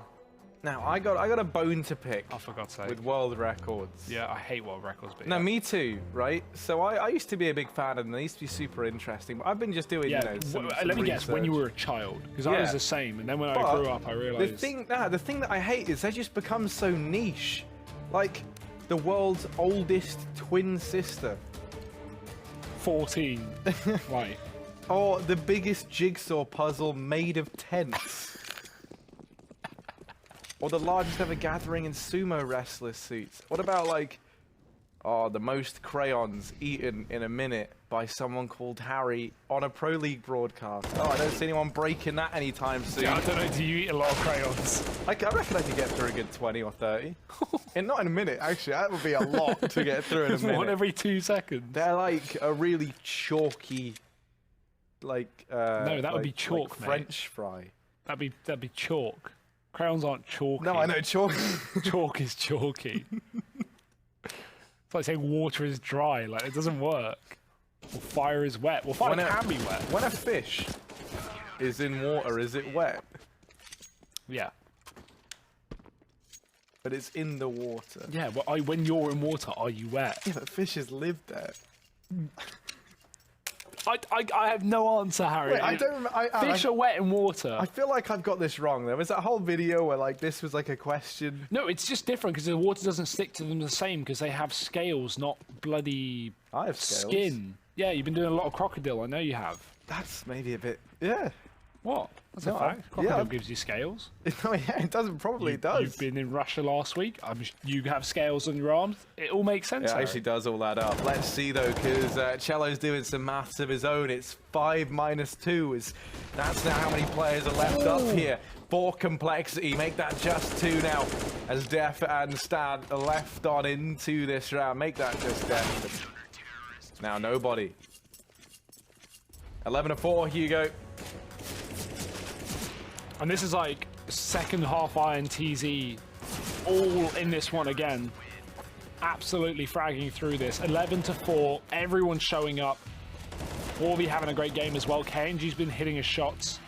Now, I got a bone to pick. Oh, for God's sake. With world records. Yeah, I hate world records. But no, me too, right? So I used to be a big fan of them. They used to be super interesting. But I've been just doing, some let me guess, when you were a child. Because I was the same. And then when I grew up, I realized... The thing that I hate is they just become so niche. Like, the world's oldest twin sister. 14. Right. Or the biggest jigsaw puzzle made of tents. Or the largest ever gathering in sumo wrestler suits. What about, the most crayons eaten in a minute by someone called Harry on a Pro League broadcast? Oh, I don't see anyone breaking that anytime soon. Yeah, I don't know, do you eat a lot of crayons? I reckon I could get through a good 20 or 30. And not in a minute, actually. That would be a lot to get through in a minute. One every 2 seconds. They're like a really chalky, no, that would be chalk, mate. French fry. That'd be chalk. Crayons aren't chalky. No, I know, chalk. Chalk is chalky. It's like saying water is dry. Like, it doesn't work. Or fire is wet. Well, fire can be wet. When a fish is in water, is it wet? Yeah. But it's in the water. Yeah, but when you're in water, are you wet? Yeah, but fishes live there. I have no answer, Harry. Wait, I don't remember. Fish are wet in water. I feel like I've got this wrong. There was that whole video where this was like a question. No, it's just different because the water doesn't stick to them the same because they have scales, not bloody I have scales. Skin. Yeah, you've been doing a lot of crocodile. I know you have. That's maybe a bit. Yeah. What? That's a fact. Crocodile gives you scales. No, yeah, it doesn't. Probably does. You've been in Russia last week. You have scales on your arms. It all makes sense. Yeah, it actually does all that up. Let's see though, because Cello's doing some maths of his own. It's 5 minus 2. That's now how many players are left up here for compLexity. Make that just 2 now, as Def and Stan are left on into this round. Make that just Def. Now nobody. 11-4, Hugo. And this is like second half INTZ, all in this one again. Absolutely fragging through this. 11-4, everyone's showing up. Warby having a great game as well. KNG's been hitting his shots.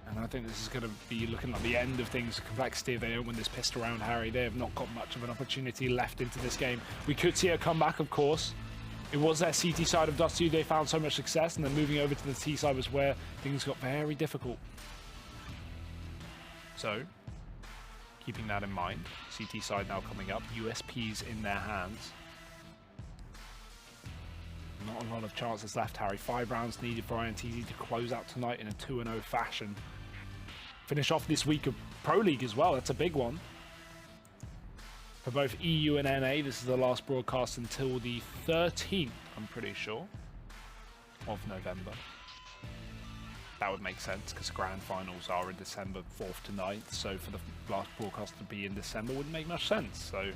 And I think this is going to be looking like the end of things for compLexity if they don't win this pistol round, Harry. They have not got much of an opportunity left into this game. We could see a comeback, of course. It was their CT side of Dust 2. They found so much success, and then moving over to the T side was where things got very difficult. So, keeping that in mind, CT side now coming up, USPs in their hands. Not a lot of chances left, Harry. 5 rounds needed for INTZ to close out tonight in a 2-0 fashion. Finish off this week of Pro League as well. That's a big one. For both EU and NA, this is the last broadcast until the 13th, I'm pretty sure, of November. that would make sense because the grand finals are in December 4th to 9th. So for the last broadcast to be in December wouldn't make much sense. So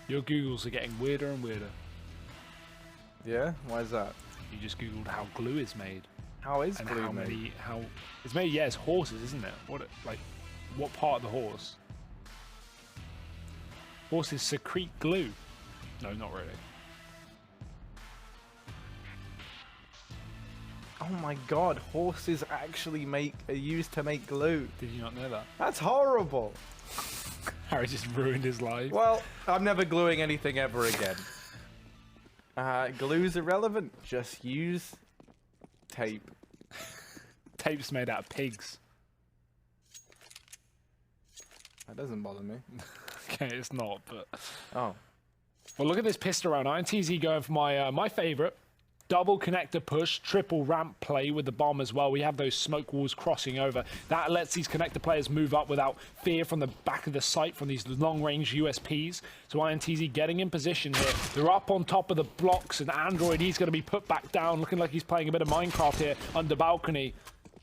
your Googles are getting weirder and weirder. Yeah? Why is that? You just Googled how glue is made. How is And glue how made? many, how it's made, yeah, it's horses, isn't it? What part of the horse? Horses secrete glue. No, not really. Oh my god, horses actually are used to make glue. Did you not know that? That's horrible. Harry just ruined his life. Well, I'm never gluing anything ever again. Glue's irrelevant. Just use tape. Tape's made out of pigs. That doesn't bother me. Okay, it's not, but... Oh. Well, look at this pissed around. INTZ going for my favorite. Double connector push, triple ramp play with the bomb as well. We have those smoke walls crossing over. That lets these connector players move up without fear from the back of the site from these long-range USPs. So INTZ getting in position here. They're up on top of the blocks, and Android, he's going to be put back down, looking like he's playing a bit of Minecraft here under balcony.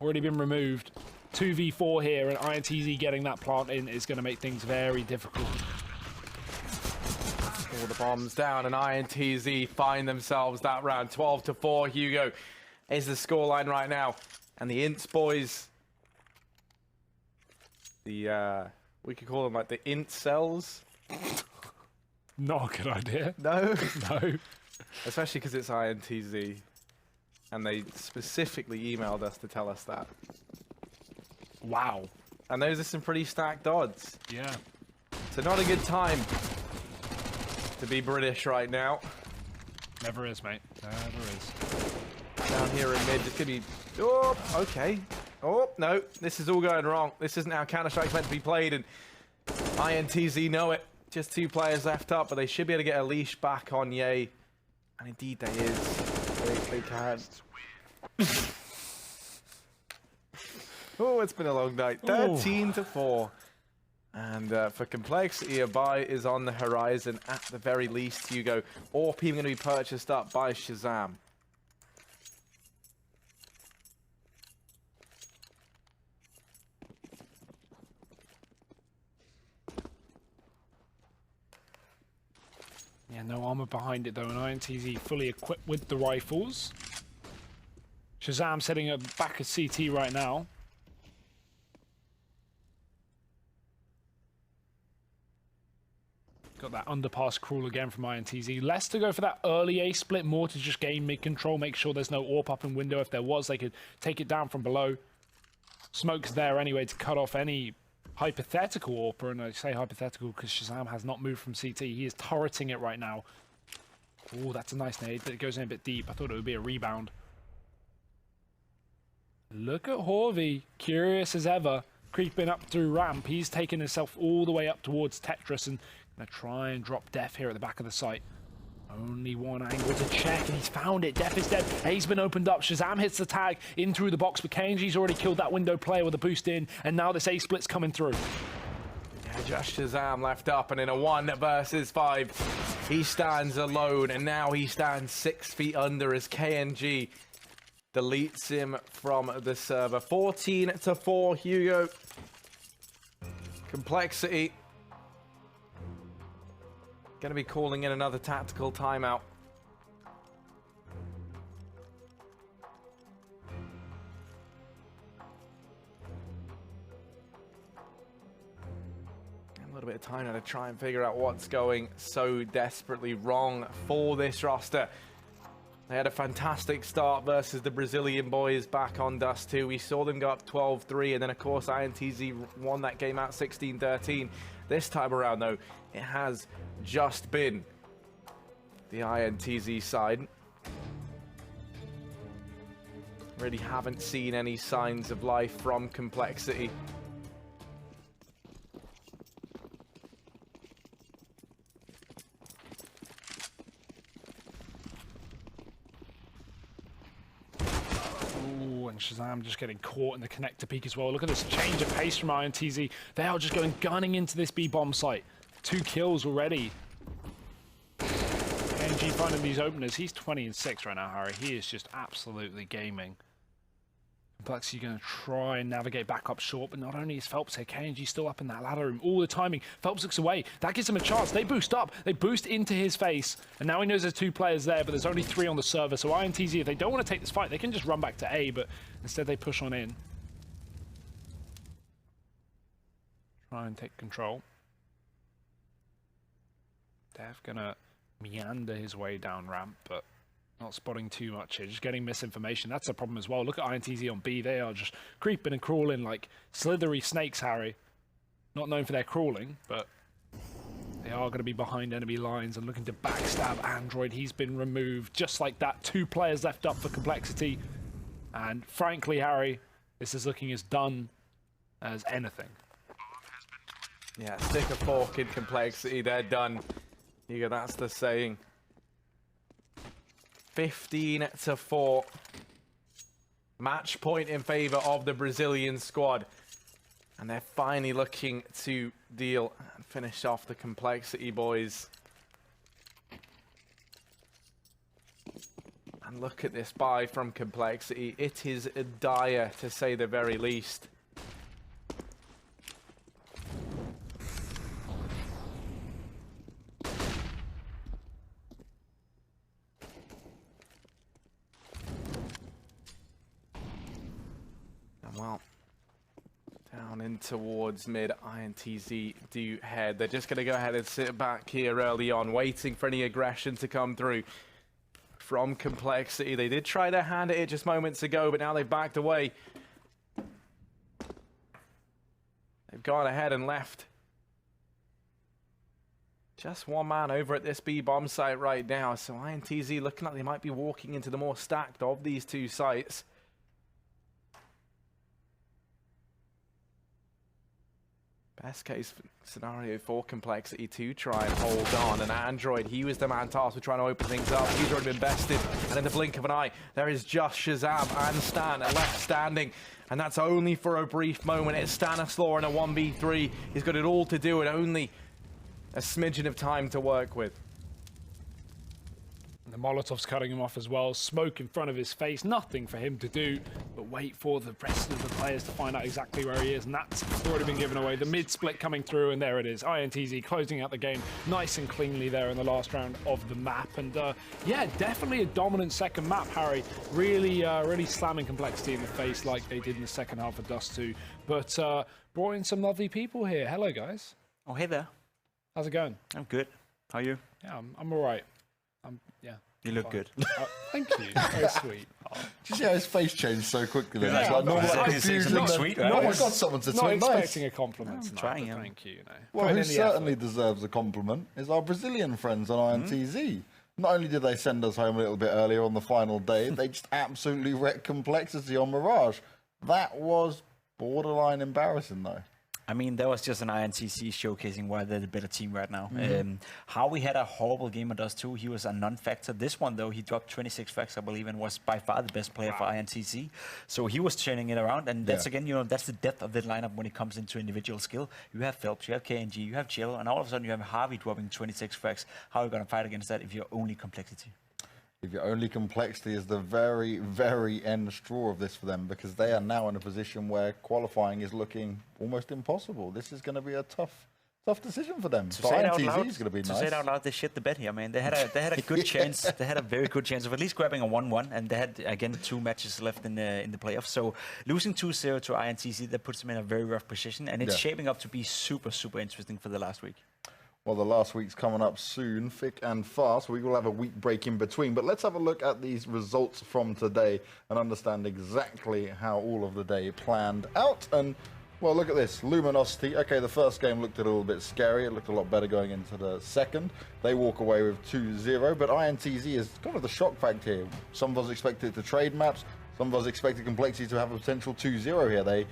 Already been removed. 2v4 here, and INTZ getting that plant in is going to make things very difficult. All the bombs down, and INTZ find themselves that round. 12-4, Hugo is the scoreline right now. And the INTZ boys, we could call them like the INTZels. Not a good idea. No? No. Especially because it's INTZ. And they specifically emailed us to tell us that. Wow. And those are some pretty stacked odds. Yeah. So not a good time to be British right now. Never is, mate. Never is. Down here in mid, it's gonna be... Oh, okay. Oh, no. This is all going wrong. This isn't how Counter-Strike's meant to be played, and INTZ know it. Just 2 players left up, but they should be able to get a leash back on Ye. And indeed they is. They can. Oh, it's been a long night. 13-4. And for compLexity, a buy is on the horizon at the very least, Hugo. AWP going to be purchased up by Shazam. Yeah, no armor behind it though, and INTZ fully equipped with the rifles. Shazam setting up back at CT right now. Got that underpass crawl again from INTZ. Less to go for that early A split, more to just gain mid-control, make sure there's no AWP up in window. If there was, they could take it down from below. Smoke's there anyway to cut off any hypothetical AWPer, and I say hypothetical because Shazam has not moved from CT. He is turreting it right now. Oh, that's a nice nade, but it goes in a bit deep. I thought it would be a rebound. Look at Horvey, curious as ever, creeping up through ramp. He's taken himself all the way up towards Tetris and gonna try and drop Def here at the back of the site. Only one angle to check, and he's found it. Def is dead. A's been opened up. Shazam hits the tag in through the box, but KNG's already killed that window player with a boost in, and now this A split's coming through. Yeah, just Shazam left up, and in a 1 versus 5, he stands alone, and now he stands 6 feet under as KNG deletes him from the server. 14-4, Hugo. compLexity gonna be calling in another tactical timeout. A little bit of time now to try and figure out what's going so desperately wrong for this roster. They had a fantastic start versus the Brazilian boys back on Dust 2. We saw them go up 12-3, and then of course INTZ won that game out 16-13. This time around though, it has just been the INTZ side. Really haven't seen any signs of life from compLexity. And Shazam just getting caught in the connector peak as well. Look at this change of pace from INTZ. They are just going gunning into this B-bomb site. 2 kills already. KNG finding these openers. He's 20-6 right now, Harry. He is just absolutely gaming. compLexity going to try and navigate back up short, but not only is Phelps here, KNG still up in that ladder room. All the timing. Phelps looks away. That gives him a chance. They boost up. They boost into his face. And now he knows there's 2 players there, but there's only 3 on the server. So INTZ, if they don't want to take this fight, they can just run back to A, but instead they push on in. Try and take control. Dev going to meander his way down ramp, but not spotting too much here, just getting misinformation. That's a problem as well. Look at INTZ on B. They are just creeping and crawling like slithery snakes, Harry. Not known for their crawling, but they are going to be behind enemy lines and looking to backstab Android. He's been removed just like that. 2 players left up for compLexity. And frankly, Harry, this is looking as done as anything. Yeah, stick a fork in compLexity, they're done. You go, that's the saying. 15-4. Match point in favor of the Brazilian squad. And they're finally looking to deal and finish off the compLexity boys. And look at this buy from compLexity. It is dire, to say the very least. Well, down in towards mid, INTZ do head. They're just going to go ahead and sit back here early on, waiting for any aggression to come through from compLexity. They did try their hand at it just moments ago, but now they've backed away. They've gone ahead and left just 1 man over at this B bomb site right now. So INTZ looking like they might be walking into the more stacked of these 2 sites. Best case scenario for compLexity to try and hold on. And Android, he was the man tasked with trying to open things up. He's already been bested. And in the blink of an eye, there is just Shazam and Stan left standing. And that's only for a brief moment. It's Stanislaw in a 1v3. He's got it all to do and only a smidgen of time to work with. The Molotov's cutting him off as well. Smoke in front of his face. Nothing for him to do but wait for the rest of the players to find out exactly where he is. And that's already been given away. The mid-split coming through, and there it is. INTZ closing out the game nice and cleanly there in the last round of the map. And yeah, definitely a dominant second map, Harry. Really slamming compLexity in the face like they did in the second half of Dust 2. But brought in some lovely people here. Hello, guys. Oh, hey there. How's it going? I'm good. How are you? Yeah, I'm all right. Yeah. You look good. Thank you. Very sweet. Did you see how his face changed so quickly? Then? Yeah, It's like normal it's confusion. not then, sweet, oh right? my God, someone said Not something nice. expecting a compliment tonight, trying, but yeah. thank you. Well, Putting who in the certainly effort. deserves a compliment is our Brazilian friends on INTZ. Not only did they send us home a little bit earlier on the final day, they just absolutely wrecked compLexity on Mirage. That was borderline embarrassing, though. I mean, that was just an INTZ showcasing why they're the better team right now. Howie had a horrible game at us too. He was a non-factor. This one, though, he dropped 26 frags, I believe, and was by far the best player for INTZ. So he was turning it around, and that's, again, you know, that's the depth of the lineup when it comes into individual skill. You have Phelps, you have KNG, you have Chill, and all of a sudden you have Harvey dropping 26 frags. How are you going to fight against that if you're only compLexity? If your only compLexity is the very, very end straw of this for them, because they are now in a position where qualifying is looking almost impossible. This is going to be a tough decision for them. To But say it out INTZ loud, is going to be to nice. say it out loud, they shit the bed here, man. They had a good chance. They had a very good chance of at least grabbing a 1-1, and they had again 2 matches left in the playoffs. So losing 2-0 to INTZ, that puts them in a very rough position, and it's shaping up to be super, super interesting for the last week. Well, the last week's coming up soon, thick and fast. We will have a week break in between. But let's have a look at these results from today and understand exactly how all of the day planned out. And, well, look at this. Luminosity. Okay, the first game looked a little bit scary. It looked a lot better going into the second. They walk away with 2-0. But INTZ is kind of the shock factor here. Some of us expected to trade maps. Some of us expected compLexity to have a potential 2-0 here.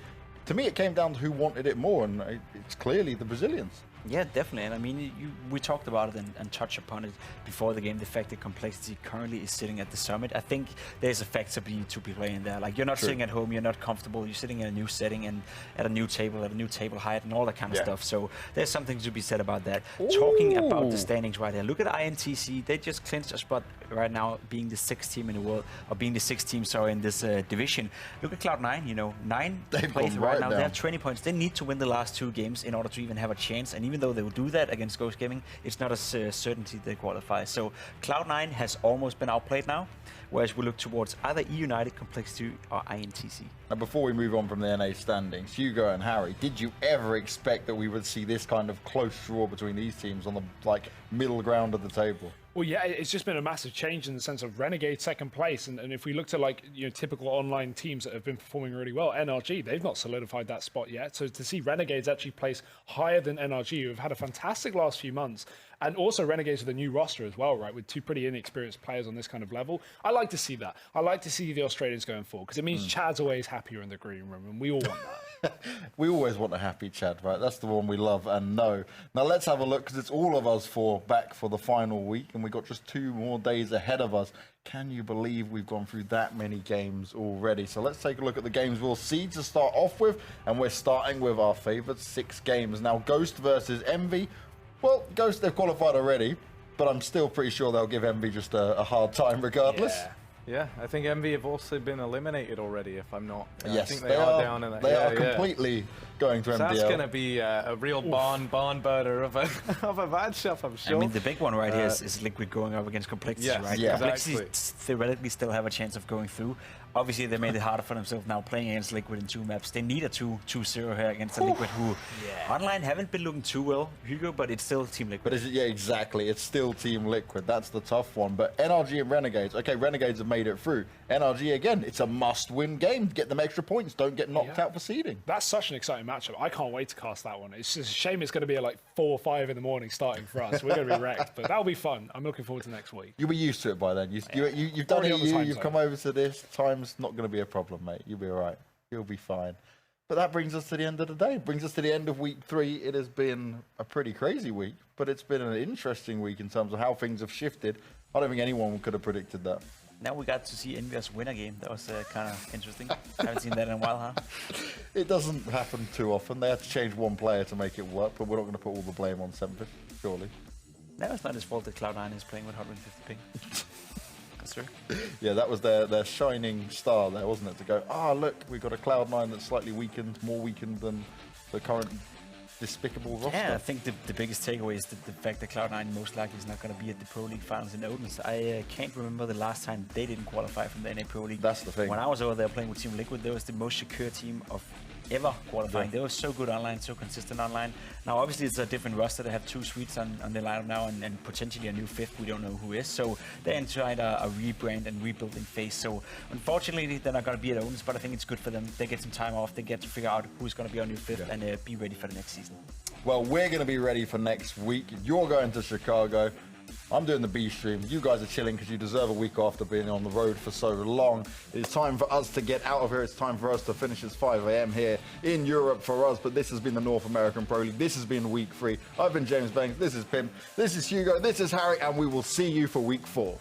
To me, it came down to who wanted it more, and it's clearly the Brazilians. Yeah, definitely. And I mean, we talked about it and touched upon it before the game. The fact that compLexity currently is sitting at the summit. I think there's a factor to be playing there. Like, you're not sitting at home, you're not comfortable, you're sitting in a new setting and at a new table height and all that kind of stuff. So there's something to be said about that. Talking about the standings right here, look at INTZ. They just clinched a spot right now, being the 6th team in the world, or being the 6th team, sorry, in this division. Look at Cloud9, you know, 9 plays right now. They have 20 points. They need to win the last 2 games in order to even have a chance. And even though they will do that against Ghost Gaming, it's not a certainty they qualify. So Cloud9 has almost been outplayed now, whereas we look towards either eUnited, compLexity, or INTZ. Now, before we move on from the NA standings, Hugo and Harry, did you ever expect that we would see this kind of close draw between these teams on the middle ground of the table? Well, yeah, it's just been a massive change in the sense of Renegade 2nd place, and if we look to typical online teams that have been performing really well, NRG, they've not solidified that spot yet. So to see Renegades actually place higher than NRG, who have had a fantastic last few months, and also Renegades with a new roster as well, right, with 2 pretty inexperienced players on this kind of level. I like to see that. I like to see the Australians going forward, because it means Chad's always happier in the green room, and we all want that. We always want a happy Chad, right? That's the one we love and know. Now let's have a look, because it's all of us back for the final week, and we've got just 2 more days ahead of us. Can you believe we've gone through that many games already? So let's take a look at the games we'll see to start off with, and we're starting with our favourite 6 games. Now, Ghost versus Envy. Well, Ghost, they've qualified already, but I'm still pretty sure they'll give Envy just a hard time regardless. Yeah, I think Envy have also been eliminated already, if I'm not. Yes, I think they are down in that. They are completely going to MDL. That's going to be a real barn burner of a matchup, I'm sure. I mean, the big one right here is Liquid going up against compLexity, right? Yeah, compLexity theoretically still have a chance of going through. Obviously, they made it harder for themselves now playing against Liquid in 2 maps. They need a 2-0 here against a Liquid who online haven't been looking too well, Hugo, but it's still Team Liquid. But exactly. It's still Team Liquid. That's the tough one. But NRG and Renegades, okay, Renegades have made it through. NRG, again, it's a must-win game. Get them extra points. Don't get knocked out for seeding. That's such an exciting matchup. I can't wait to cast that one. It's just a shame it's going to be at 4 or 5 in the morning starting for us. We're going to be wrecked, but that'll be fun. I'm looking forward to next week. You'll be used to it by then. You've done it. You've come over to this. Time's not going to be a problem, mate. You'll be all right. You'll be fine. But that brings us to the end of the day. Brings us to the end of week 3. It has been a pretty crazy week, but it's been an interesting week in terms of how things have shifted. I don't think anyone could have predicted that. Now we got to see Envious win a game. That was kind of interesting. Haven't seen that in a while, huh? It doesn't happen too often. They had to change one player to make it work, but we're not going to put all the blame on Semper, surely. No, it's not his fault that Cloud9 is playing with 150 ping. That's true. Yeah, that was their shining star there, wasn't it? To go, look, we've got a Cloud9 that's slightly weakened, more weakened than the current despicable roster. Yeah, I think the biggest takeaway is the fact that Cloud9 most likely is not going to be at the Pro League finals in Odense. I can't remember the last time they didn't qualify from the NA Pro League. That's the thing. When I was over there playing with Team Liquid, they was the most secure team of ever qualifying. They were so good online, so consistent online. Now, obviously, it's a different roster. They have 2 Swedes on their lineup now, and potentially a new 5th. We don't know who is. So they're inside a rebrand and rebuilding phase. So unfortunately, they're not going to be at Odense, but I think it's good for them. They get some time off. They get to figure out who's going to be our new 5th and be ready for the next season. Well, we're going to be ready for next week. You're going to Chicago. I'm doing the B stream. You guys are chilling because you deserve a week after being on the road for so long. It's time for us to get out of here. It's time for us to finish. It's 5 a.m. here in Europe for us, but this has been the North American Pro League. This has been week 3. I've been James Banks. This is Pim. This is Hugo. This is Harry, and we will see you for week 4.